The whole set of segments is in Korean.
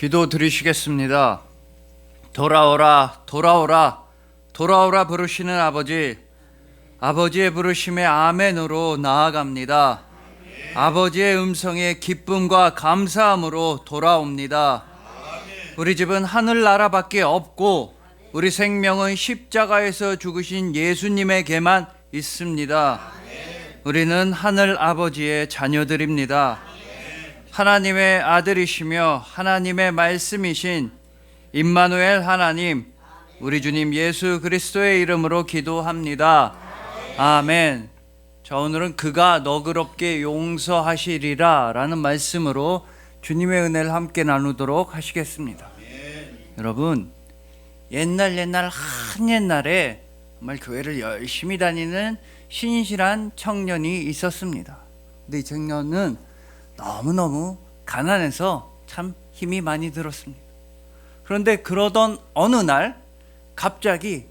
기도 드리시겠습니다. 돌아오라, 돌아오라, 돌아오라 부르시는 아버지, 아버지의 부르심에 아멘으로 나아갑니다. 아버지의 음성에 기쁨과 감사함으로 돌아옵니다. 우리 집은 하늘나라밖에 없고 우리 생명은 십자가에서 죽으신 예수님에게만 있습니다. 우리는 하늘 아버지의 자녀들입니다. 하나님의 아들이시며 하나님의 말씀이신 임마누엘 하나님, 우리 주님 예수 그리스도의 이름으로 기도합니다. 아멘. 자, 오늘은 그가 너그럽게 용서하시리라 라는 말씀으로 주님의 은혜를 함께 나누도록 하시겠습니다. 여러분, 옛날 한 옛날에 정말 교회를 열심히 다니는 신실한 청년이 있었습니다. 근데 이 청년은 너무너무 가난해서 참 힘이 많이 들었습니다. 그런데 그러던 어느 날 갑자기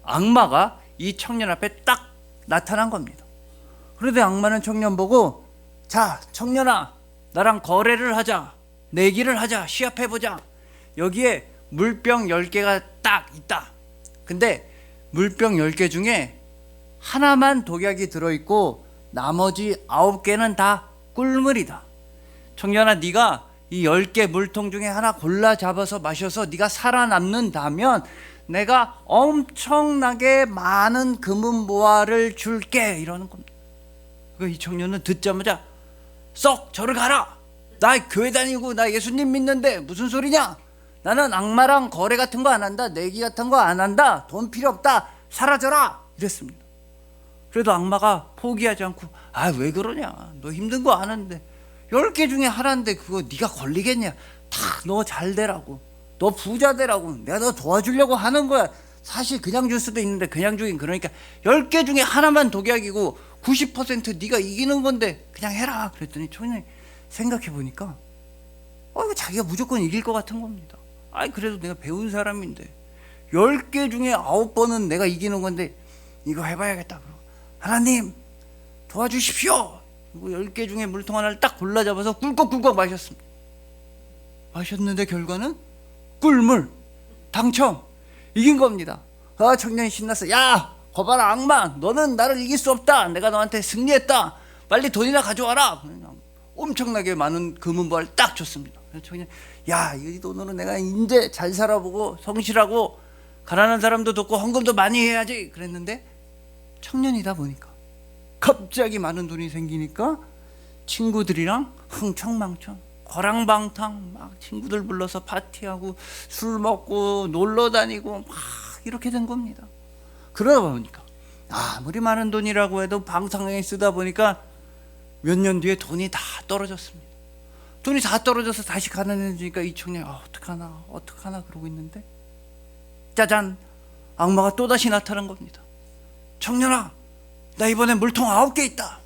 악마가 이 청년 앞에 딱 나타난 겁니다. 그런데 악마는 청년 보고, 자, 청년아, 나랑 거래를 하자, 내기를 하자, 시합해보자. 여기에 물병 10개가 딱 있다. 근데 물병 10개 중에 하나만 독약이 들어있고 나머지 9개는 다 꿀물이다. 청년아, 네가 이 10개 물통 중에 하나 골라 잡아서 마셔서 네가 살아남는다면 내가 엄청나게 많은 금은보화를 줄게, 이러는 겁니다. 이 청년은 듣자마자 썩 저를 가라, 나 교회 다니고 나 예수님 믿는데 무슨 소리냐, 나는 악마랑 거래 같은 거 안 한다, 내기 같은 거 안 한다, 돈 필요 없다, 사라져라, 이랬습니다. 그래도 악마가 포기하지 않고, 아, 왜 그러냐, 너 힘든 거 아는데 10개 중에 하나인데 그거 네가 걸리겠냐, 다 너 잘 되라고, 너 부자 되라고, 내가 너 도와주려고 하는 거야. 사실 그냥 줄 수도 있는데 그냥 주긴, 그러니까 10개 중에 하나만 독약이고 90% 네가 이기는 건데 그냥 해라. 그랬더니 청년이 생각해 보니까 이거 자기가 무조건 이길 것 같은 겁니다. 아이, 그래도 내가 배운 사람인데 10개 중에 9번은 내가 이기는 건데 이거 해봐야겠다. 하나님 도와주십시오. 10개 중에 물통 하나를 딱 골라 잡아서 꿀꺽꿀꺽 마셨습니다. 마셨는데 결과는 꿀물 당첨, 이긴 겁니다. 아, 청년이 신났어. 야, 거봐라 악마, 너는 나를 이길 수 없다, 내가 너한테 승리했다, 빨리 돈이나 가져와라. 엄청나게 많은 금은보화를 딱 줬습니다. 청년, 야, 이 돈으로 내가 이제 잘 살아보고 성실하고 가난한 사람도 돕고 헌금도 많이 해야지 그랬는데, 청년이다 보니까 갑자기 많은 돈이 생기니까 친구들이랑 흥청망청 거랑방탕 막 친구들 불러서 파티하고 술 먹고 놀러 다니고 막 이렇게 된 겁니다. 그러다 보니까 아무리 많은 돈이라고 해도 방탕하게 쓰다 보니까 몇 년 뒤에 돈이 다 떨어졌습니다. 돈이 다 떨어져서 다시 가난해지니까 이 청년이 어떡하나 그러고 있는데, 짜잔, 악마가 또다시 나타난 겁니다. 청년아, 나 이번에 물통 9개 있다.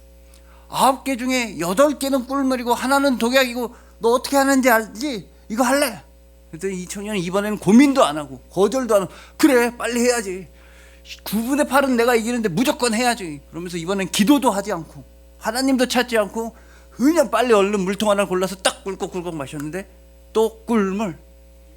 9개 중에 8개는 꿀물이고 하나는 독약이고 너 어떻게 하는지 알지? 이거 할래? 그랬더니 이 청년은 이번에는 고민도 안 하고 거절도 안 하고, 그래, 빨리 해야지. 9분의 8은 내가 이기는데 무조건 해야지. 그러면서 이번엔 기도도 하지 않고 하나님도 찾지 않고 그냥 빨리 얼른 물통 하나 골라서 딱 꿀꺽꿀꺽 마셨는데 또 꿀물.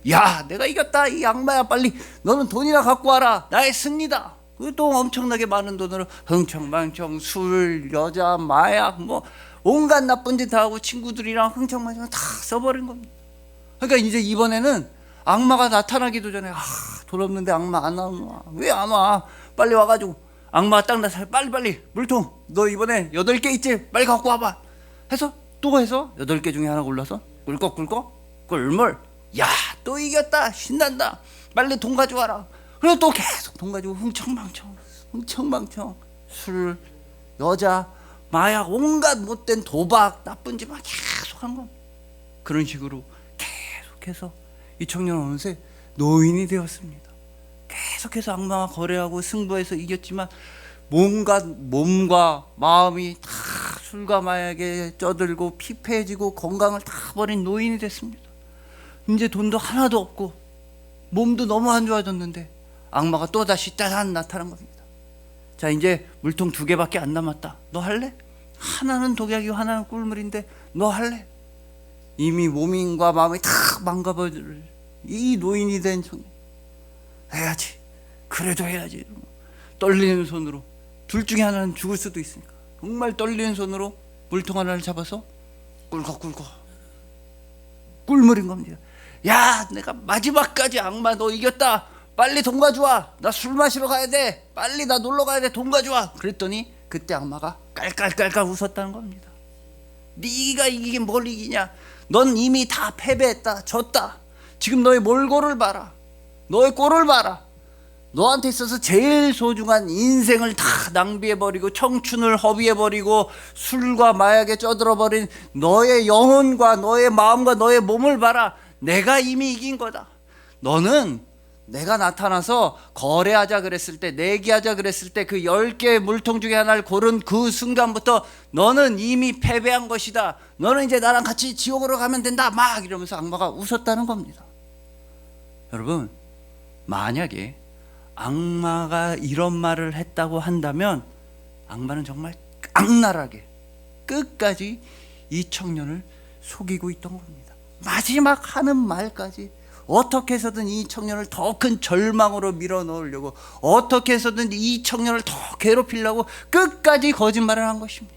야, 내가 이겼다, 이 악마야, 빨리 너는 돈이나 갖고 와라, 나의 승리다. 또 엄청나게 많은 돈으로 흥청망청 술, 여자, 마약, 뭐 온갖 나쁜 짓 다 하고 친구들이랑 흥청망청 다 써버린 겁니다. 그러니까 이제 이번에는 악마가 나타나기도 전에, 돈 없는데 악마 안 와, 왜 안 와, 빨리 와가지고 악마가 딱 나타나, 빨리 물통 너 이번에 8개 있지, 빨리 갖고 와봐 해서 8개 중에 하나 골라서 꿀꺽꿀꺽 꿀물. 야, 또 이겼다, 신난다, 빨리 돈 가져와라. 그래서 또 계속 돈 가지고 흥청망청 술, 여자, 마약, 온갖 못된 도박, 나쁜 짓 막 계속 한 겁니다. 그런 식으로 계속해서 이 청년은 어느새 노인이 되었습니다. 계속해서 악마와 거래하고 승부해서 이겼지만 몸과 마음이 다 술과 마약에 쩌들고 피폐해지고 건강을 다 버린 노인이 됐습니다. 이제 돈도 하나도 없고 몸도 너무 안 좋아졌는데 악마가 또다시 짜잔 나타난 겁니다. 자, 이제 물통 2개밖에 안 남았다. 너 할래? 하나는 독약이고 하나는 꿀물인데 너 할래? 이미 몸과 마음이 다 망가버릴 이 노인이 된 청년, 해야지, 그래도 해야지, 떨리는 손으로, 둘 중에 하나는 죽을 수도 있으니까 정말 떨리는 손으로 물통 하나를 잡아서 꿀꺽꿀꺽 꿀물인 겁니다. 야, 내가 마지막까지 악마 너 이겼다, 빨리 돈 가져와, 나 술 마시러 가야 돼, 빨리 나 놀러 가야 돼, 돈 가져와. 그랬더니 그때 악마가 깔깔깔깔 웃었다는 겁니다. 네가 이기긴 뭘 이기냐, 넌 이미 다 패배했다, 졌다. 지금 너의 몰골을 봐라, 너의 꼴을 봐라. 너한테 있어서 제일 소중한 인생을 다 낭비해버리고 청춘을 허비해버리고 술과 마약에 쩌들어버린 너의 영혼과 너의 마음과 너의 몸을 봐라. 내가 이미 이긴 거다. 너는 내가 나타나서 거래하자 그랬을 때, 내기하자 그랬을 때 그 10개의 물통 중에 하나를 고른 그 순간부터 너는 이미 패배한 것이다. 너는 이제 나랑 같이 지옥으로 가면 된다. 막 이러면서 악마가 웃었다는 겁니다. 여러분, 만약에 악마가 이런 말을 했다고 한다면 악마는 정말 악랄하게 끝까지 이 청년을 속이고 있던 겁니다. 마지막 하는 말까지 어떻게 해서든 이 청년을 더 큰 절망으로 밀어넣으려고, 어떻게 해서든 이 청년을 더 괴롭히려고 끝까지 거짓말을 한 것입니다.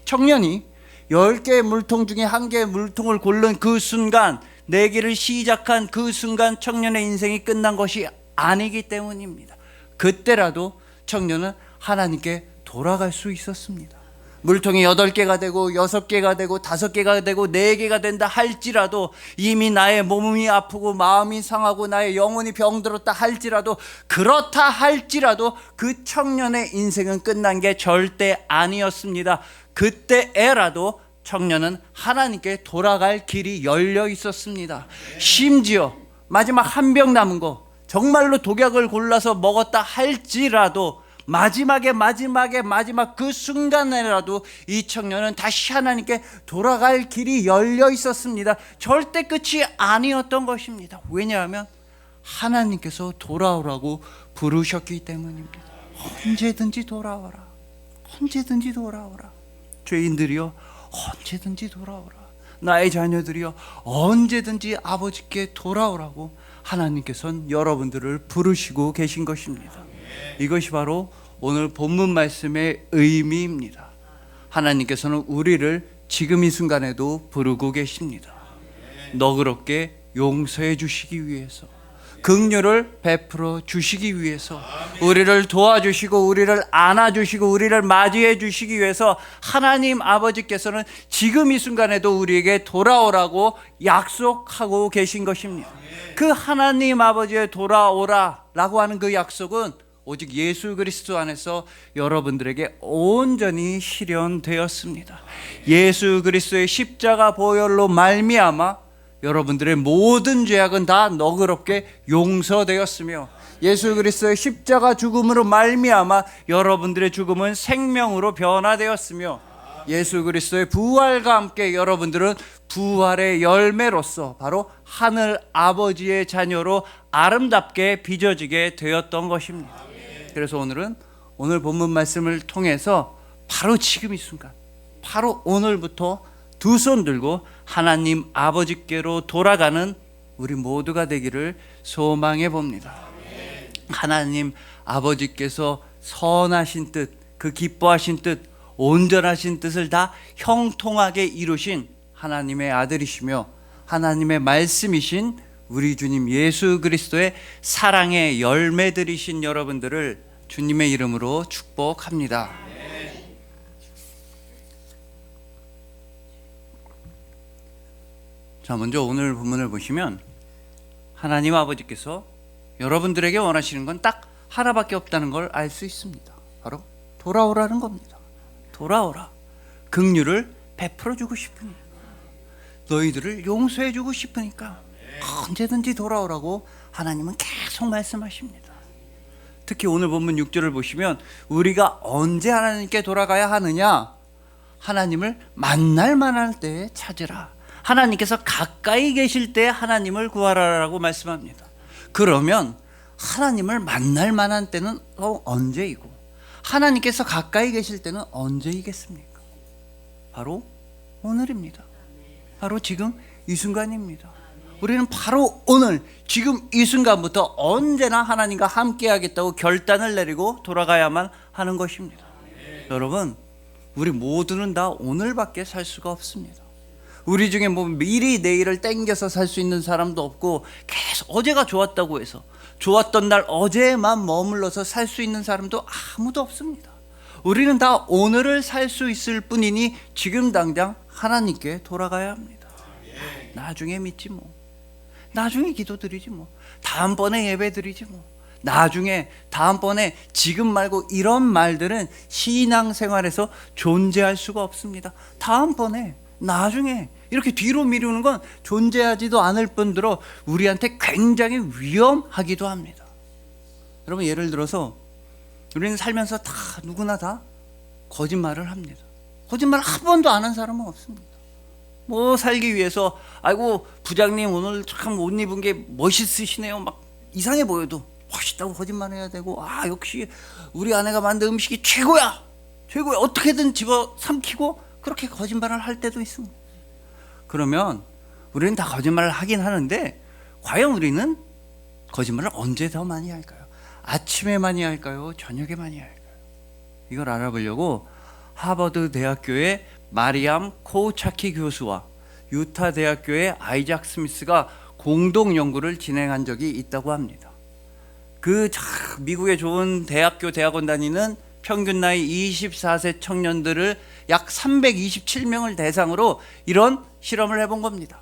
청년이 10개의 물통 중에 1개의 물통을 고른 그 순간, 내기를 시작한 그 순간 청년의 인생이 끝난 것이 아니기 때문입니다. 그때라도 청년은 하나님께 돌아갈 수 있었습니다. 물통이 8개가 되고 6개가 되고 5개가 되고 4개가 된다 할지라도, 이미 나의 몸이 아프고 마음이 상하고 나의 영혼이 병들었다 할지라도, 그렇다 할지라도 그 청년의 인생은 끝난 게 절대 아니었습니다. 그때에라도 청년은 하나님께 돌아갈 길이 열려 있었습니다. 심지어 마지막 한 병 남은 거 정말로 독약을 골라서 먹었다 할지라도 마지막 그 순간에라도 이 청년은 다시 하나님께 돌아갈 길이 열려 있었습니다. 절대 끝이 아니었던 것입니다. 왜냐하면 하나님께서 돌아오라고 부르셨기 때문입니다. 언제든지 돌아오라, 언제든지 돌아오라. 죄인들이여 언제든지 돌아오라. 나의 자녀들이여 언제든지 아버지께 돌아오라고 하나님께서는 여러분들을 부르시고 계신 것입니다. 이것이 바로 오늘 본문 말씀의 의미입니다. 하나님께서는 우리를 지금 이 순간에도 부르고 계십니다. 너그럽게 용서해 주시기 위해서, 긍휼을 베풀어 주시기 위해서, 우리를 도와주시고 우리를 안아주시고 우리를 맞이해 주시기 위해서 하나님 아버지께서는 지금 이 순간에도 우리에게 돌아오라고 약속하고 계신 것입니다. 그 하나님 아버지의 돌아오라 라고 하는 그 약속은 오직 예수 그리스도 안에서 여러분들에게 온전히 실현되었습니다. 예수 그리스도의 십자가 보혈로 말미암아 여러분들의 모든 죄악은 다 너그럽게 용서되었으며, 예수 그리스도의 십자가 죽음으로 말미암아 여러분들의 죽음은 생명으로 변화되었으며, 예수 그리스도의 부활과 함께 여러분들은 부활의 열매로서 바로 하늘 아버지의 자녀로 아름답게 빚어지게 되었던 것입니다. 그래서 오늘은 오늘 본문 말씀을 통해서 바로 지금 이 순간, 바로 오늘부터 두 손 들고 하나님 아버지께로 돌아가는 우리 모두가 되기를 소망해 봅니다. 하나님 아버지께서 선하신 뜻, 그 기뻐하신 뜻, 온전하신 뜻을 다 형통하게 이루신 하나님의 아들이시며 하나님의 말씀이신 우리 주님 예수 그리스도의 사랑의 열매들이신 여러분들을 주님의 이름으로 축복합니다. 자, 먼저 오늘 본문을 보시면 하나님 아버지께서 여러분들에게 원하시는 건 딱 하나밖에 없다는 걸 알 수 있습니다. 바로 돌아오라는 겁니다. 돌아오라. 긍휼을 베풀어 주고 싶으니, 너희들을 용서해 주고 싶으니까 언제든지 돌아오라고 하나님은 계속 말씀하십니다. 특히 오늘 본문 6절을 보시면 우리가 언제 하나님께 돌아가야 하느냐? 하나님을 만날 만할 때에 찾으라. 하나님께서 가까이 계실 때 하나님을 구하라라고 말씀합니다. 그러면 하나님을 만날 만한 때는 언제이고 하나님께서 가까이 계실 때는 언제이겠습니까? 바로 오늘입니다. 바로 지금 이 순간입니다. 우리는 바로 오늘 지금 이 순간부터 언제나 하나님과 함께 하겠다고 결단을 내리고 돌아가야만 하는 것입니다. 여러분, 우리 모두는 다 오늘밖에 살 수가 없습니다. 우리 중에 뭐 미리 내일을 땡겨서 살 수 있는 사람도 없고, 계속 어제가 좋았다고 해서 좋았던 날 어제에만 머물러서 살 수 있는 사람도 아무도 없습니다. 우리는 다 오늘을 살 수 있을 뿐이니 지금 당장 하나님께 돌아가야 합니다. 나중에 믿지 뭐, 나중에 기도드리지 뭐, 다음번에 예배드리지 뭐, 나중에, 다음번에, 지금 말고 이런 말들은 신앙생활에서 존재할 수가 없습니다. 다음번에, 나중에 이렇게 뒤로 미루는 건 존재하지도 않을 뿐더러 우리한테 굉장히 위험하기도 합니다. 여러분, 예를 들어서 우리는 살면서 다 누구나 다 거짓말을 합니다. 거짓말 한 번도 안 한 사람은 없습니다. 뭐 살기 위해서 아이고 부장님 오늘 참 옷 입은 게 멋있으시네요, 막 이상해 보여도 멋있다고 거짓말해야 되고, 아 역시 우리 아내가 만든 음식이 최고야, 최고야, 어떻게든 집어 삼키고 그렇게 거짓말을 할 때도 있습니다. 그러면 우리는 다 거짓말을 하긴 하는데, 과연 우리는 거짓말을 언제 더 많이 할까요? 아침에 많이 할까요? 저녁에 많이 할까요? 이걸 알아보려고 하버드 대학교의 마리암 코우차키 교수와 유타 대학교의 아이작 스미스가 공동 연구를 진행한 적이 있다고 합니다. 미국의 좋은 대학교 대학원 다니는 평균 나이 24세 청년들을 약 327명을 대상으로 이런 실험을 해본 겁니다.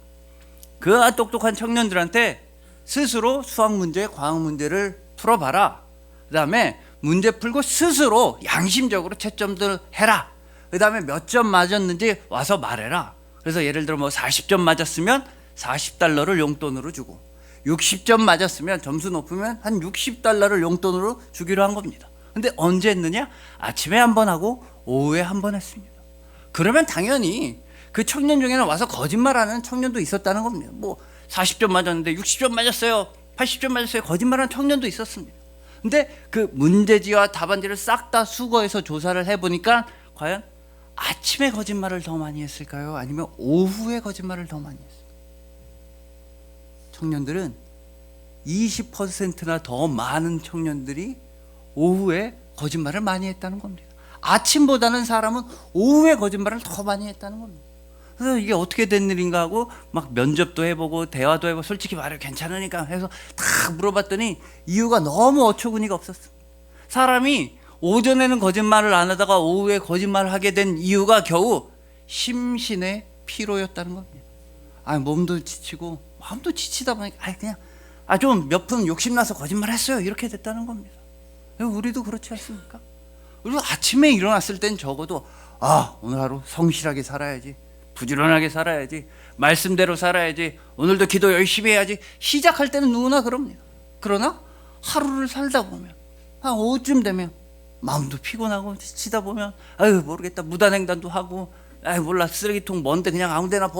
그 똑똑한 청년들한테 스스로 수학 문제, 과학 문제를 풀어봐라. 그 다음에 문제 풀고 스스로 양심적으로 채점들 해라. 그 다음에 몇 점 맞았는지 와서 말해라. 그래서 예를 들어 뭐 40점 맞았으면 $40를 용돈으로 주고, 60점 맞았으면 점수 높으면 한 $60를 용돈으로 주기로 한 겁니다. 근데 언제 했느냐? 아침에 한 번 하고 오후에 한 번 했습니다. 그러면 당연히 그 청년 중에는 와서 거짓말하는 청년도 있었다는 겁니다. 뭐 40점 맞았는데 60점 맞았어요, 80점 맞았어요, 거짓말하는 청년도 있었습니다. 근데 그 문제지와 답안지를 싹 다 수거해서 조사를 해보니까 과연 아침에 거짓말을 더 많이 했을까요? 아니면 오후에 거짓말을 더 많이 했을까요? 청년들은 20%나 더 많은 청년들이 오후에 거짓말을 많이 했다는 겁니다. 아침보다는 사람은 오후에 거짓말을 더 많이 했다는 겁니다. 그래서 이게 어떻게 된 일인가 하고 막 면접도 해보고 대화도 해보고, 솔직히 말해 괜찮으니까 해서 다 물어봤더니 이유가 너무 어처구니가 없었어요. 사람이 오전에는 거짓말을 안 하다가 오후에 거짓말을 하게 된 이유가 겨우 심신의 피로였다는 겁니다. 몸도 지치고 마음도 지치다 보니까 그냥 좀 몇 분 욕심나서 거짓말했어요, 이렇게 됐다는 겁니다. 우리도 그렇지 않습니까? 우리도 아침에 일어났을 땐 적어도 오늘 하루 성실하게 살아야지, 부지런하게 살아야지, 말씀대로 살아야지, 오늘도 기도 열심히 해야지, 시작할 때는 누구나 그럽니다. 그러나 하루를 살다 보면 한 오후쯤 되면 마음도 피곤하고 지치다 보면 모르겠다, 무단횡단도 하고, 몰라, 쓰레기통 먼데 그냥 아무데나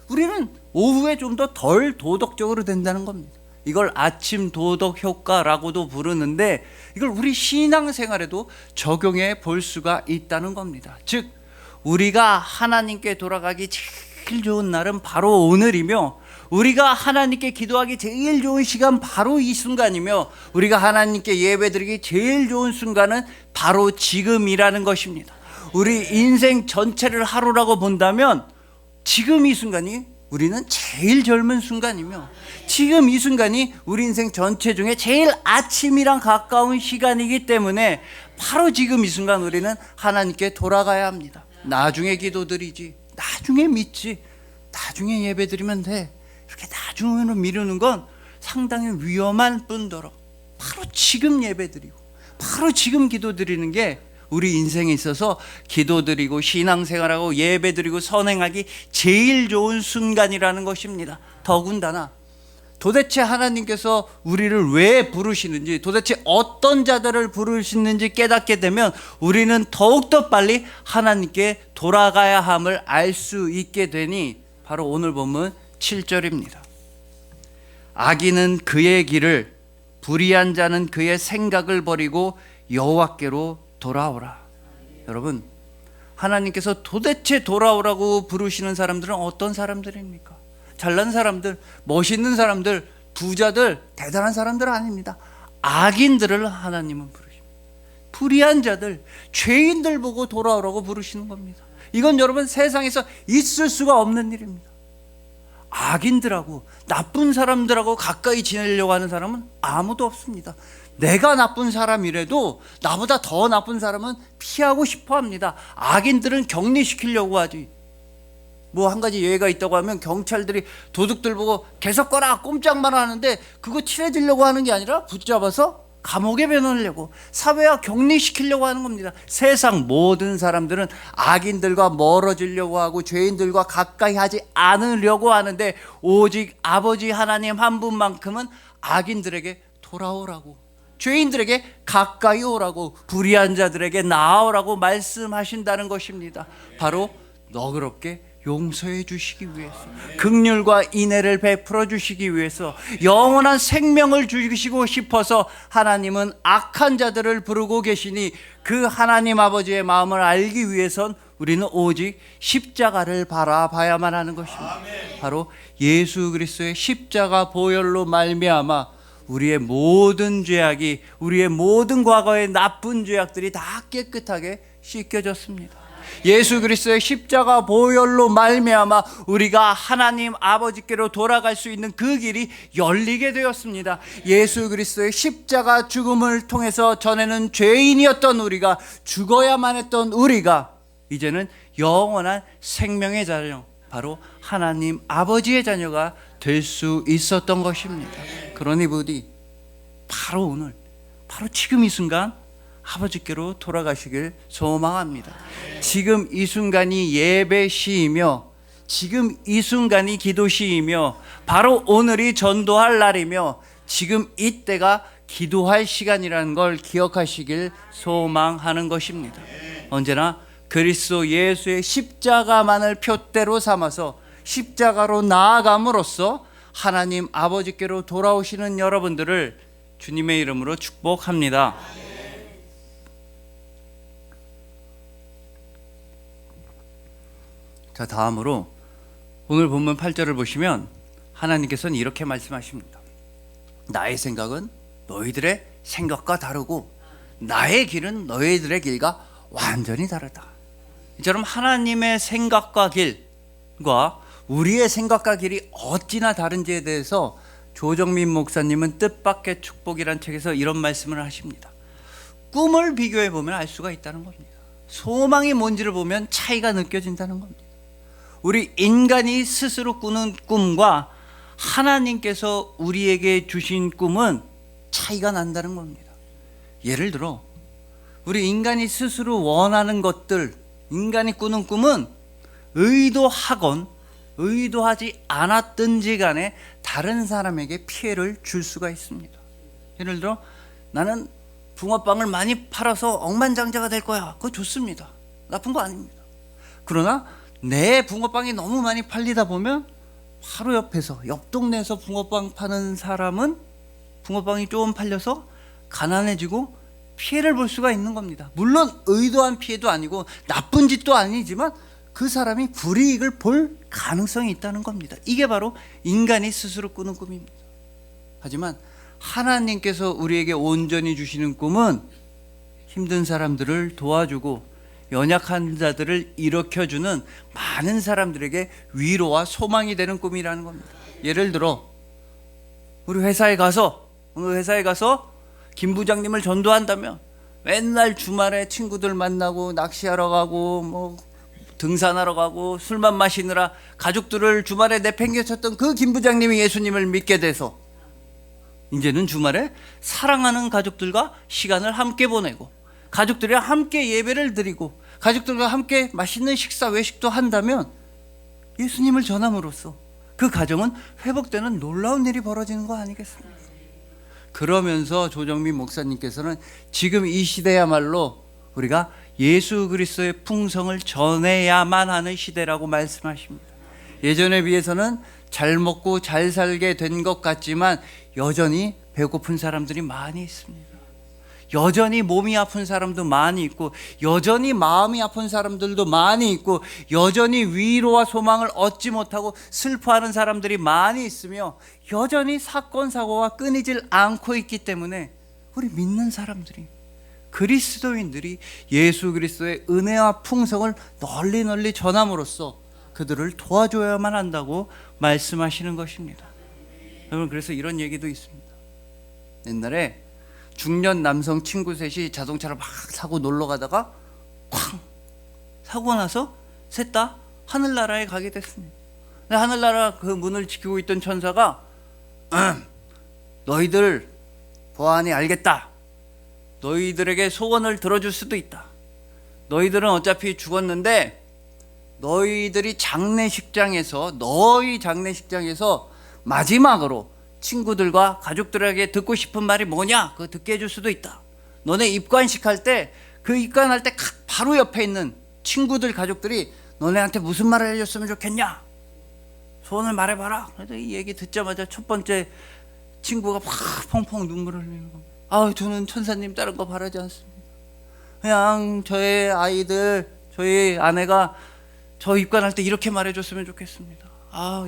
우리는 오후에 좀 더 덜 도덕적으로 된다는 겁니다. 이걸 아침 도덕 효과라고도 부르는데, 이걸 우리 신앙생활에도 적용해 볼 수가 있다는 겁니다. 즉 우리가 하나님께 돌아가기 제일 좋은 날은 바로 오늘이며, 우리가 하나님께 기도하기 제일 좋은 시간 바로 이 순간이며, 우리가 하나님께 예배드리기 제일 좋은 순간은 바로 지금이라는 것입니다. 우리 인생 전체를 하루라고 본다면 지금 이 순간이 우리는 제일 젊은 순간이며, 지금 이 순간이 우리 인생 전체 중에 제일 아침이랑 가까운 시간이기 때문에 바로 지금 이 순간 우리는 하나님께 돌아가야 합니다. 나중에 기도드리지, 나중에 믿지, 나중에 예배드리면 돼, 이렇게 나중으로 미루는 건 상당히 위험한 뿐더러 바로 지금 예배드리고 바로 지금 기도드리는 게 우리 인생에 있어서 기도드리고 신앙생활하고 예배드리고 선행하기 제일 좋은 순간이라는 것입니다. 더군다나 도대체 하나님께서 우리를 왜 부르시는지, 도대체 어떤 자들을 부르시는지 깨닫게 되면 우리는 더욱더 빨리 하나님께 돌아가야 함을 알 수 있게 되니, 바로 오늘 본문 7절입니다. 악인은 그의 길을, 불의한 자는 그의 생각을 버리고 여호와께로 돌아오라. 여러분, 하나님께서 도대체 돌아오라고 부르시는 사람들은 어떤 사람들입니까? 잘난 사람들, 멋있는 사람들, 부자들, 대단한 사람들 아닙니다. 악인들을 하나님은 부르십니다. 불의한 자들, 죄인들 보고 돌아오라고 부르시는 겁니다. 이건 여러분 세상에서 있을 수가 없는 일입니다. 악인들하고 나쁜 사람들하고 가까이 지내려고 하는 사람은 아무도 없습니다. 내가 나쁜 사람이라도 나보다 더 나쁜 사람은 피하고 싶어 합니다. 악인들은 격리시키려고 하지. 뭐 한 가지 예외가 있다고 하면 경찰들이 도둑들 보고 계속 꺼라 꼼짝만 하는데 그거 친해지려고 하는 게 아니라 붙잡아서 감옥에 배넣으려고, 사회화 격리시키려고 하는 겁니다. 세상 모든 사람들은 악인들과 멀어지려고 하고 죄인들과 가까이 하지 않으려고 하는데 오직 아버지 하나님 한 분만큼은 악인들에게 돌아오라고, 죄인들에게 가까이 오라고, 불의한 자들에게 나아오라고 말씀하신다는 것입니다. 바로 너그럽게 용서해 주시기 위해서, 긍휼과 인애를 베풀어 주시기 위해서, 영원한 생명을 주시고 싶어서 하나님은 악한 자들을 부르고 계시니 그 하나님 아버지의 마음을 알기 위해선 우리는 오직 십자가를 바라봐야만 하는 것입니다. 바로 예수 그리스도의 십자가 보혈로 말미암아 우리의 모든 죄악이, 우리의 모든 과거의 나쁜 죄악들이 다 깨끗하게 씻겨졌습니다. 예수 그리스도의 십자가 보혈로 말미암아 우리가 하나님 아버지께로 돌아갈 수 있는 그 길이 열리게 되었습니다. 예수 그리스도의 십자가 죽음을 통해서 전에는 죄인이었던 우리가, 죽어야만 했던 우리가 이제는 영원한 생명의 자녀, 바로 하나님 아버지의 자녀가 될 수 있었던 것입니다. 그러니 부디 바로 오늘, 바로 지금 이 순간 아버지께로 돌아가시길 소망합니다. 지금 이 순간이 예배 시이며, 지금 이 순간이 기도 시이며, 바로 오늘이 전도할 날이며, 지금 이때가 기도할 시간이라는 걸 기억하시길 소망하는 것입니다. 언제나 그리스도 예수의 십자가만을 표대로 삼아서 십자가로 나아감으로써 하나님 아버지께로 돌아오시는 여러분들을 주님의 이름으로 축복합니다. 자, 다음으로 오늘 본문 8절을 보시면 하나님께서는 이렇게 말씀하십니다. 나의 생각은 너희들의 생각과 다르고 나의 길은 너희들의 길과 완전히 다르다. 이처럼 하나님의 생각과 길과 우리의 생각과 길이 어찌나 다른지에 대해서 조정민 목사님은 뜻밖의 축복이란 책에서 이런 말씀을 하십니다. 꿈을 비교해 보면 알 수가 있다는 겁니다. 소망이 뭔지를 보면 차이가 느껴진다는 겁니다. 우리 인간이 스스로 꾸는 꿈과 하나님께서 우리에게 주신 꿈은 차이가 난다는 겁니다. 예를 들어 우리 인간이 스스로 원하는 것들, 인간이 꾸는 꿈은 의도하건 의도하지 않았든지 간에 다른 사람에게 피해를 줄 수가 있습니다. 예를 들어 나는 붕어빵을 많이 팔아서 억만장자가 될 거야. 그거 좋습니다. 나쁜 거 아닙니다. 그러나 내 붕어빵이 너무 많이 팔리다 보면 바로 옆에서, 옆 동네에서 붕어빵 파는 사람은 붕어빵이 조금 팔려서 가난해지고 피해를 볼 수가 있는 겁니다. 물론 의도한 피해도 아니고 나쁜 짓도 아니지만 그 사람이 불이익을 볼 가능성이 있다는 겁니다. 이게 바로 인간이 스스로 꾸는 꿈입니다. 하지만 하나님께서 우리에게 온전히 주시는 꿈은 힘든 사람들을 도와주고 연약한 자들을 일으켜주는 많은 사람들에게 위로와 소망이 되는 꿈이라는 겁니다. 예를 들어 우리 회사에 가서, 오늘 회사에 가서 김 부장님을 전도한다면 맨날 주말에 친구들 만나고 낚시하러 가고 뭐 등산하러 가고 술만 마시느라 가족들을 주말에 내팽개쳤던 그 김 부장님이 예수님을 믿게 돼서 이제는 주말에 사랑하는 가족들과 시간을 함께 보내고 가족들이랑 함께 예배를 드리고 가족들과 함께 맛있는 식사, 외식도 한다면 예수님을 전함으로써 그 가정은 회복되는 놀라운 일이 벌어지는 거 아니겠습니까? 그러면서 조정민 목사님께서는 지금 이 시대야말로 우리가 예수 그리스도의 풍성을 전해야만 하는 시대라고 말씀하십니다. 예전에 비해서는 잘 먹고 잘 살게 된 것 같지만 여전히 배고픈 사람들이 많이 있습니다. 여전히 몸이 아픈 사람도 많이 있고, 여전히 마음이 아픈 사람들도 많이 있고, 여전히 위로와 소망을 얻지 못하고 슬퍼하는 사람들이 많이 있으며, 여전히 사건 사고가 끊이질 않고 있기 때문에 우리 믿는 사람들이, 그리스도인들이 예수 그리스도의 은혜와 풍성을 널리 널리 전함으로써 그들을 도와줘야만 한다고 말씀하시는 것입니다. 여러분, 그래서 이런 얘기도 있습니다. 옛날에 중년 남성 친구 셋이 자동차를 막 타고 놀러 가다가 쾅 사고 나서 셋 다 하늘나라에 가게 됐습니다. 하늘나라 그 문을 지키고 있던 천사가 너희들 보아하니 알겠다. 너희들에게 소원을 들어줄 수도 있다. 너희들은 어차피 죽었는데 너희 장례식장에서 마지막으로 친구들과 가족들에게 듣고 싶은 말이 뭐냐? 그거 듣게 해줄 수도 있다. 너네 입관식 할 때 그 입관할 때 바로 옆에 있는 친구들 가족들이 너네한테 무슨 말을 해줬으면 좋겠냐? 소원을 말해봐라. 그래서 이 얘기 듣자마자 첫 번째 친구가 막 펑펑 눈물을 흘리는 겁니다. 저는 천사님 다른 거 바라지 않습니다. 그냥 저의 아이들, 저희 아내가 저 입관할 때 이렇게 말해줬으면 좋겠습니다.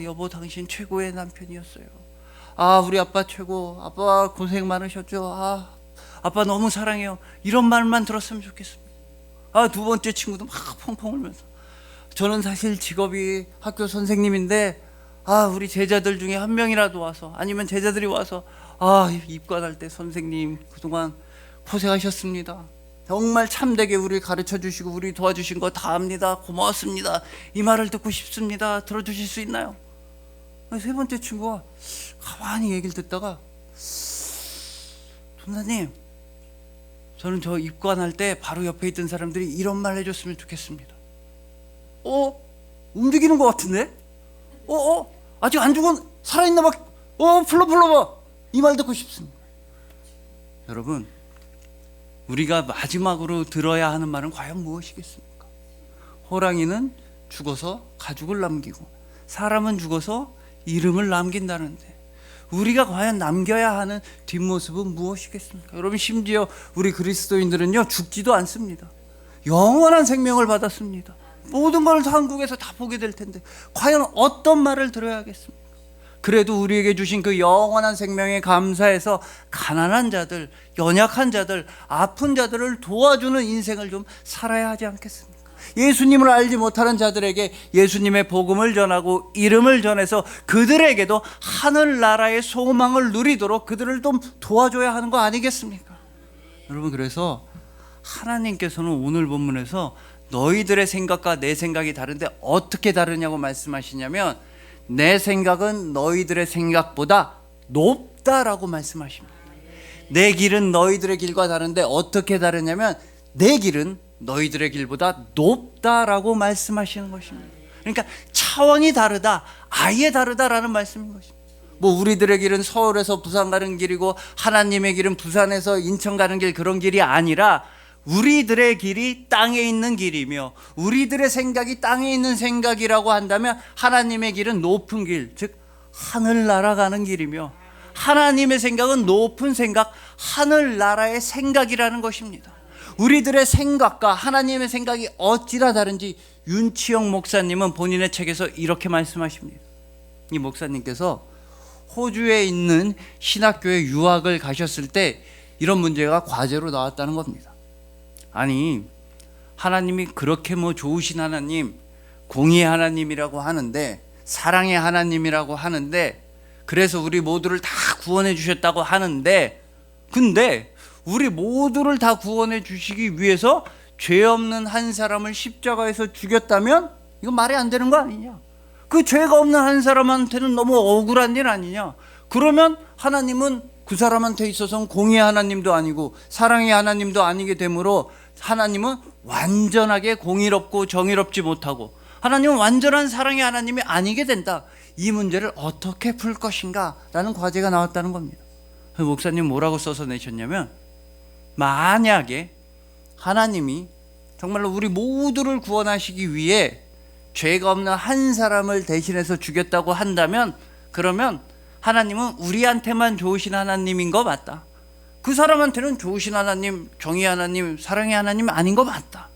여보 당신 최고의 남편이었어요. 우리 아빠 최고. 아빠 고생 많으셨죠. 아빠 너무 사랑해요. 이런 말만 들었으면 좋겠습니다. 두 번째 친구도 막 펑펑 울면서 저는 사실 직업이 학교 선생님인데 우리 제자들 중에 한 명이라도 와서, 아니면 제자들이 와서 입관할 때 선생님 그동안 고생하셨습니다. 정말 참되게 우리 가르쳐 주시고 우리 도와주신 거 다 압니다. 고마웠습니다. 이 말을 듣고 싶습니다. 들어주실 수 있나요? 세 번째 친구가 가만히 얘기를 듣다가 전사님, 저는 저 입관할 때 바로 옆에 있던 사람들이 이런 말 해줬으면 좋겠습니다. 움직이는 것 같은데? 아직 안 죽은 살아있나 봐. 불러봐. 이 말 듣고 싶습니다. 여러분, 우리가 마지막으로 들어야 하는 말은 과연 무엇이겠습니까? 호랑이는 죽어서 가죽을 남기고 사람은 죽어서 이름을 남긴다는데 우리가 과연 남겨야 하는 뒷모습은 무엇이겠습니까? 여러분, 심지어 우리 그리스도인들은요 죽지도 않습니다. 영원한 생명을 받았습니다. 모든 걸 한국에서 다 보게 될 텐데 과연 어떤 말을 들어야겠습니까? 그래도 우리에게 주신 그 영원한 생명에 감사해서 가난한 자들, 연약한 자들, 아픈 자들을 도와주는 인생을 좀 살아야 하지 않겠습니까? 예수님을 알지 못하는 자들에게 예수님의 복음을 전하고 이름을 전해서 그들에게도 하늘나라의 소망을 누리도록 그들을 좀 도와줘야 하는 거 아니겠습니까? 여러분, 그래서 하나님께서는 오늘 본문에서 너희들의 생각과 내 생각이 다른데 어떻게 다르냐고 말씀하시냐면, 내 생각은 너희들의 생각보다 높다라고 말씀하십니다. 내 길은 너희들의 길과 다른데 어떻게 다르냐면 내 길은 너희들의 길보다 높다라고 말씀하시는 것입니다. 그러니까 차원이 다르다, 아예 다르다라는 말씀인 것입니다. 우리들의 길은 서울에서 부산 가는 길이고 하나님의 길은 부산에서 인천 가는 길, 그런 길이 아니라 우리들의 길이 땅에 있는 길이며 우리들의 생각이 땅에 있는 생각이라고 한다면 하나님의 길은 높은 길, 즉 하늘 날아가는 길이며 하나님의 생각은 높은 생각, 하늘나라의 생각이라는 것입니다. 우리들의 생각과 하나님의 생각이 어찌나 다른지 윤치영 목사님은 본인의 책에서 이렇게 말씀하십니다. 이 목사님께서 호주에 있는 신학교에 유학을 가셨을 때 이런 문제가 과제로 나왔다는 겁니다. 아니, 하나님이 그렇게 좋으신 하나님, 공의의 하나님이라고 하는데, 사랑의 하나님이라고 하는데, 그래서 우리 모두를 다 구원해 주셨다고 하는데, 근데 우리 모두를 다 구원해 주시기 위해서 죄 없는 한 사람을 십자가에서 죽였다면 이건 말이 안 되는 거 아니냐? 그 죄가 없는 한 사람한테는 너무 억울한 일 아니냐? 그러면 하나님은 그 사람한테 있어서는 공의의 하나님도 아니고 사랑의 하나님도 아니게 되므로 하나님은 완전하게 공의롭고 정의롭지 못하고 하나님은 완전한 사랑의 하나님이 아니게 된다. 이 문제를 어떻게 풀 것인가? 라는 과제가 나왔다는 겁니다. 목사님 뭐라고 써서 내셨냐면, 만약에 하나님이 정말로 우리 모두를 구원하시기 위해 죄가 없는 한 사람을 대신해서 죽였다고 한다면, 그러면 하나님은 우리한테만 좋으신 하나님인 거 맞다. 그 사람한테는 좋으신 하나님, 정의 하나님, 사랑의 하나님 아닌 거 맞다.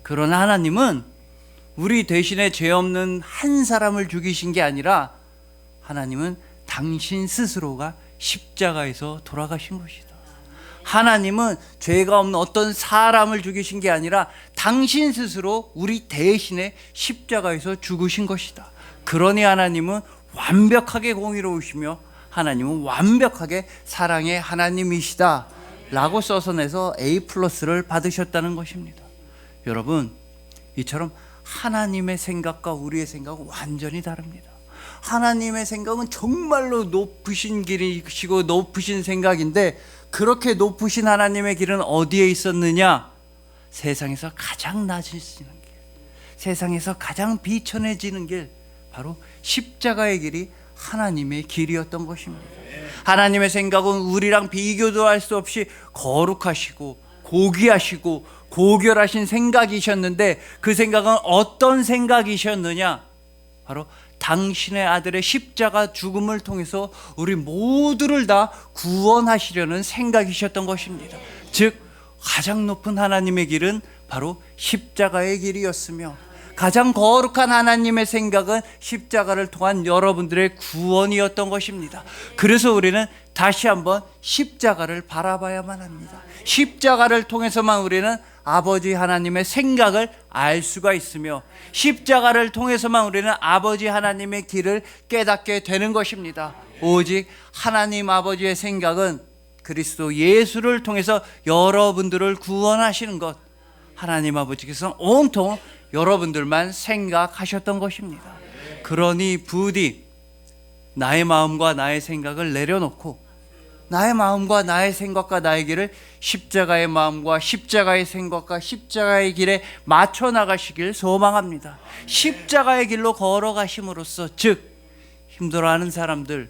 그러나 하나님은 우리 대신에 죄 없는 한 사람을 죽이신 게 아니라 하나님은 당신 스스로가 십자가에서 돌아가신 것이다. 하나님은 죄가 없는 어떤 사람을 죽이신 게 아니라 당신 스스로 우리 대신에 십자가에서 죽으신 것이다. 그러니 하나님은 완벽하게 공의로우시며 하나님은 완벽하게 사랑의 하나님이시다 라고 써서 내서 A+를 받으셨다는 것입니다. 여러분, 이처럼 하나님의 생각과 우리의 생각은 완전히 다릅니다. 하나님의 생각은 정말로 높으신 길이시고 높으신 생각인데, 그렇게 높으신 하나님의 길은 어디에 있었느냐? 세상에서 가장 낮아지는 길, 세상에서 가장 비천해지는 길, 바로 십자가의 길이 하나님의 길이었던 것입니다. 하나님의 생각은 우리랑 비교도 할 수 없이 거룩하시고 고귀하시고 고결하신 생각이셨는데, 그 생각은 어떤 생각이셨느냐? 바로 당신의 아들의 십자가 죽음을 통해서 우리 모두를 다 구원하시려는 생각이셨던 것입니다. 즉, 가장 높은 하나님의 길은 바로 십자가의 길이었으며, 가장 거룩한 하나님의 생각은 십자가를 통한 여러분들의 구원이었던 것입니다. 그래서 우리는 다시 한번 십자가를 바라봐야만 합니다. 십자가를 통해서만 우리는 아버지 하나님의 생각을 알 수가 있으며, 십자가를 통해서만 우리는 아버지 하나님의 길을 깨닫게 되는 것입니다. 오직 하나님 아버지의 생각은 그리스도 예수를 통해서 여러분들을 구원하시는 것, 하나님 아버지께서는 온통 여러분들만 생각하셨던 것입니다. 그러니 부디 나의 마음과 나의 생각을 내려놓고 나의 마음과 나의 생각과 나의 길을 십자가의 마음과 십자가의 생각과 십자가의 길에 맞춰 나가시길 소망합니다. 십자가의 길로 걸어가심으로써, 즉 힘들어하는 사람들,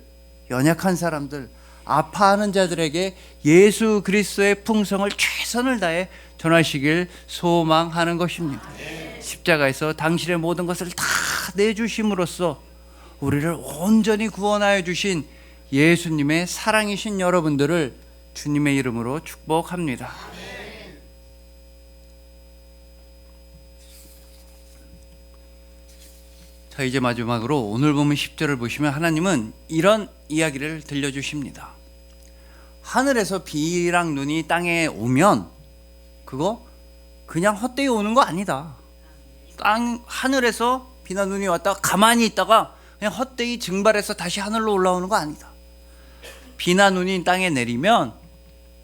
연약한 사람들, 아파하는 자들에게 예수 그리스도의 풍성을 최선을 다해 전하시길 소망하는 것입니다. 십자가에서 당신의 모든 것을 다 내주심으로써 우리를 온전히 구원하여 주신 예수님의 사랑이신 여러분들을 주님의 이름으로 축복합니다. 자, 이제 마지막으로 오늘 보면 10절을 보시면 하나님은 이런 이야기를 들려주십니다. 하늘에서 비랑 눈이 땅에 오면 그거 그냥 헛되이 오는 거 아니다. 하늘에서 비나 눈이 왔다가 가만히 있다가 그냥 헛되이 증발해서 다시 하늘로 올라오는 거 아니다. 비나 눈이 땅에 내리면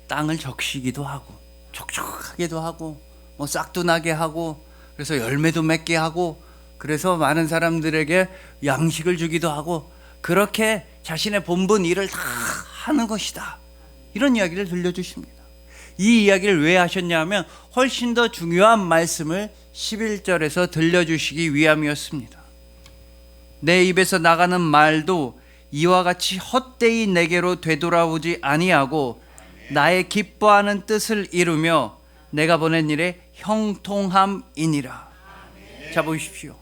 땅을 적시기도 하고 촉촉하게도 하고 뭐 싹도 나게 하고, 그래서 열매도 맺게 하고, 그래서 많은 사람들에게 양식을 주기도 하고, 그렇게 자신의 본분 일을 다 하는 것이다. 이런 이야기를 들려주십니다. 이 이야기를 왜 하셨냐 하면 훨씬 더 중요한 말씀을 11절에서 들려주시기 위함이었습니다. 내 입에서 나가는 말도 이와 같이 헛되이 내게로 되돌아오지 아니하고 나의 기뻐하는 뜻을 이루며 내가 보낸 일에 형통함이니라. 자, 보십시오.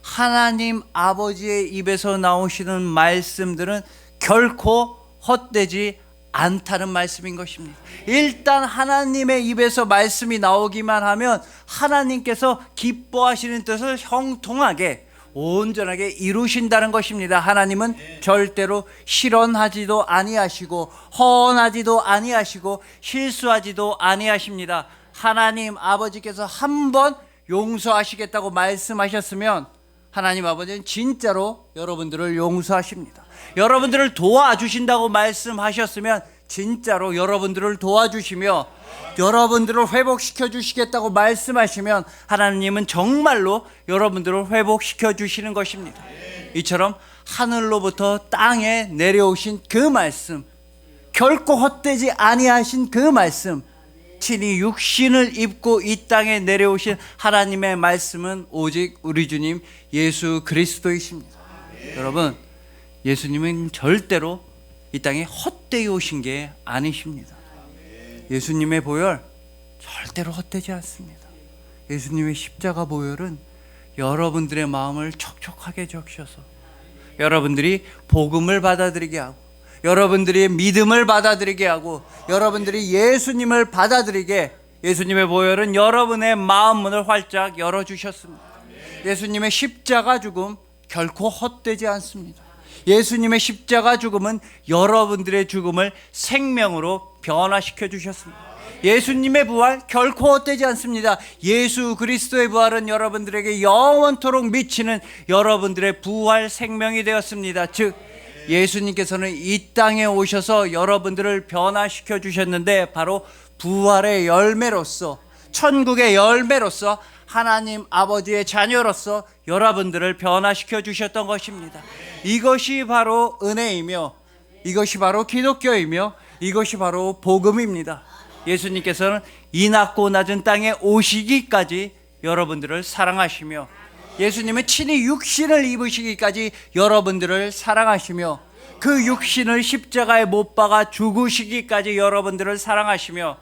하나님 아버지의 입에서 나오시는 말씀들은 결코 헛되지 않다는 말씀인 것입니다. 일단 하나님의 입에서 말씀이 나오기만 하면 하나님께서 기뻐하시는 뜻을 형통하게 온전하게 이루신다는 것입니다. 하나님은 절대로 실언하지도 아니하시고 허언하지도 아니하시고 실수하지도 아니하십니다. 하나님 아버지께서 한번 용서하시겠다고 말씀하셨으면 하나님 아버지는 진짜로 여러분들을 용서하십니다. 여러분들을 도와주신다고 말씀하셨으면 진짜로 여러분들을 도와주시며, 여러분들을 회복시켜 주시겠다고 말씀하시면 하나님은 정말로 여러분들을 회복시켜 주시는 것입니다. 이처럼 하늘로부터 땅에 내려오신 그 말씀, 결코 헛되지 아니하신 그 말씀, 친히 육신을 입고 이 땅에 내려오신 하나님의 말씀은 오직 우리 주님 예수 그리스도이십니다. 여러분, 예수님은 절대로 이 땅에 헛되이 오신 게 아니십니다. 예수님의 보혈 절대로 헛되지 않습니다. 예수님의 십자가 보혈은 여러분들의 마음을 촉촉하게 적셔서 여러분들이 복음을 받아들이게 하고, 여러분들이 믿음을 받아들이게 하고 여러분들이 예수님을 받아들이게 예수님의 보혈은 여러분의 마음 문을 활짝 열어주셨습니다. 예수님의 십자가 죽음 결코 헛되지 않습니다. 예수님의 십자가 죽음은 여러분들의 죽음을 생명으로 변화시켜 주셨습니다. 예수님의 부활 결코 헛되지 않습니다. 예수 그리스도의 부활은 여러분들에게 영원토록 미치는 여러분들의 부활 생명이 되었습니다. 즉 예수님께서는 이 땅에 오셔서 여러분들을 변화시켜 주셨는데 바로 부활의 열매로서 천국의 열매로서 하나님 아버지의 자녀로서 여러분들을 변화시켜 주셨던 것입니다. 이것이 바로 은혜이며 이것이 바로 기독교이며 이것이 바로 복음입니다. 예수님께서는 이 낮고 낮은 땅에 오시기까지 여러분들을 사랑하시며 예수님은 친히 육신을 입으시기까지 여러분들을 사랑하시며 그 육신을 십자가에 못 박아 죽으시기까지 여러분들을 사랑하시며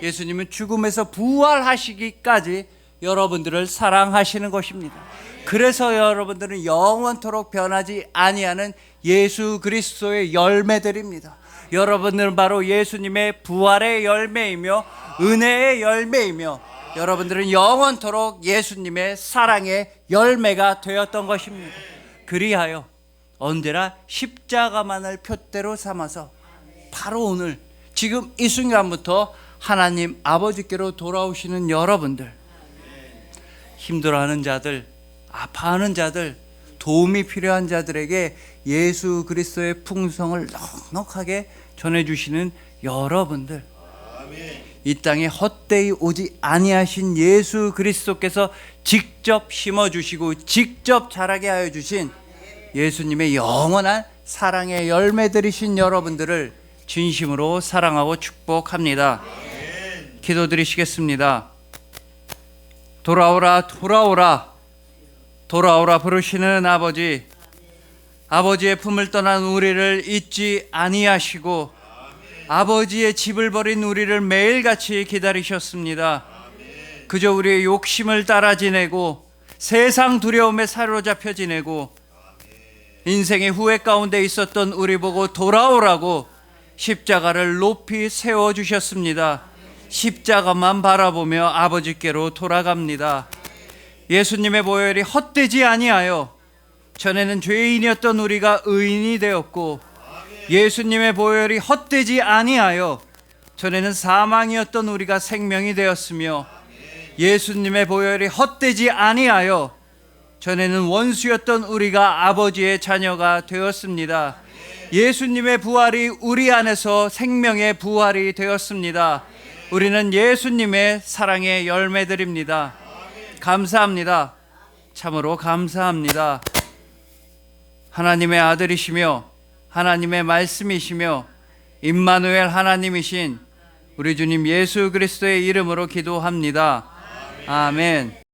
예수님은 죽음에서 부활하시기까지 여러분들을 사랑하시는 것입니다. 그래서 여러분들은 영원토록 변하지 아니하는 예수 그리스도의 열매들입니다. 여러분들은 바로 예수님의 부활의 열매이며 은혜의 열매이며 여러분들은 영원토록 예수님의 사랑의 열매가 되었던 것입니다. 그리하여 언제나 십자가만을 표대로 삼아서 바로 오늘 지금 이 순간부터 하나님 아버지께로 돌아오시는 여러분들, 힘들어하는 자들, 아파하는 자들, 도움이 필요한 자들에게 예수 그리스도의 풍성을 넉넉하게 전해주시는 여러분들, 이 땅에 헛되이 오지 아니하신 예수 그리스도께서 직접 심어주시고 직접 자라게 하여 주신 예수님의 영원한 사랑의 열매들이신 여러분들을 진심으로 사랑하고 축복합니다. 기도드리시겠습니다. 돌아오라 돌아오라 돌아오라 부르시는 아버지, 아버지의 품을 떠난 우리를 잊지 아니하시고 아버지의 집을 버린 우리를 매일같이 기다리셨습니다. 그저 우리의 욕심을 따라 지내고 세상 두려움에 사로잡혀 지내고 인생의 후회 가운데 있었던 우리 보고 돌아오라고 십자가를 높이 세워주셨습니다. 십자가만 바라보며 아버지께로 돌아갑니다. 예수님의 보혈이 헛되지 아니하여 전에는 죄인이었던 우리가 의인이 되었고 예수님의 보혈이 헛되지 아니하여 전에는 사망이었던 우리가 생명이 되었으며 예수님의 보혈이 헛되지 아니하여 전에는 원수였던 우리가 아버지의 자녀가 되었습니다. 예수님의 부활이 우리 안에서 생명의 부활이 되었습니다. 우리는 예수님의 사랑의 열매들입니다. 감사합니다. 참으로 감사합니다. 하나님의 아들이시며 하나님의 말씀이시며 임마누엘 하나님이신 우리 주님 예수 그리스도의 이름으로 기도합니다. 아멘.